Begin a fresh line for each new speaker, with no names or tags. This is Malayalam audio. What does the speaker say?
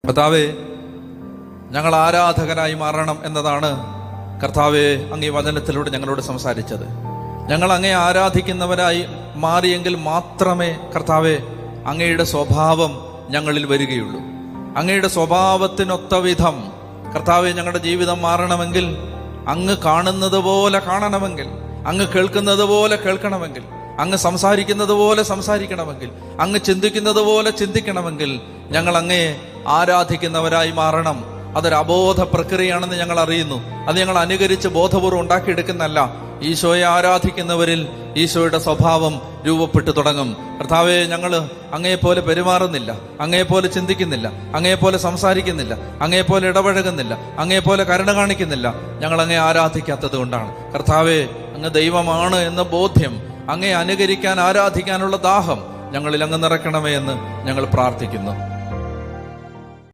കർത്താവേ, ഞങ്ങൾ ആരാധകരായി മാറണം എന്നതാണ് കർത്താവേ അങ്ങേ വചനത്തിലൂടെ ഞങ്ങളോട് സംസാരിച്ചത്. ഞങ്ങൾ അങ്ങേ ആരാധിക്കുന്നവരായി മാറിയെങ്കിൽ മാത്രമേ കർത്താവേ അങ്ങയുടെ സ്വഭാവം ഞങ്ങളിൽ വരികയുള്ളൂ. അങ്ങയുടെ സ്വഭാവത്തിനൊത്ത വിധം കർത്താവെ ഞങ്ങളുടെ ജീവിതം മാറണമെങ്കിൽ, അങ്ങ് കാണുന്നത് പോലെ കാണണമെങ്കിൽ, അങ്ങ് കേൾക്കുന്നത് പോലെ കേൾക്കണമെങ്കിൽ, അങ്ങ് സംസാരിക്കുന്നത് പോലെ സംസാരിക്കണമെങ്കിൽ, അങ്ങ് ചിന്തിക്കുന്നത് പോലെ ചിന്തിക്കണമെങ്കിൽ ഞങ്ങൾ അങ്ങയെ ആരാധിക്കുന്നവരായി മാറണം. അതൊരു അബോധ പ്രക്രിയയാണെന്ന് ഞങ്ങൾ അറിയുന്നു. അത് ഞങ്ങൾ അനുകരിച്ച് ബോധപൂർവ്വം ഉണ്ടാക്കിയെടുക്കുന്നല്ല. ഈശോയെ ആരാധിക്കുന്നവരിൽ ഈശോയുടെ സ്വഭാവം രൂപപ്പെട്ടു തുടങ്ങും. കർത്താവെ, ഞങ്ങൾ അങ്ങയെപ്പോലെ പെരുമാറുന്നില്ല, അങ്ങയെപ്പോലെ ചിന്തിക്കുന്നില്ല, അങ്ങയെപ്പോലെ സംസാരിക്കുന്നില്ല, അങ്ങയെപ്പോലെ ഇടപഴകുന്നില്ല, അങ്ങയെപ്പോലെ കരുണ കാണിക്കുന്നില്ല. ഞങ്ങൾ അങ്ങയെ ആരാധിക്കാത്തത് കൊണ്ടാണ്. കർത്താവെ, അങ്ങ് ദൈവമാണ് എന്ന ബോധ്യം, അങ്ങയെ അനുകരിക്കാൻ ആരാധിക്കാനുള്ള ദാഹം ഞങ്ങളിൽ അങ്ങ് നിറയ്ക്കണമേ എന്ന് ഞങ്ങൾ പ്രാർത്ഥിക്കുന്നു.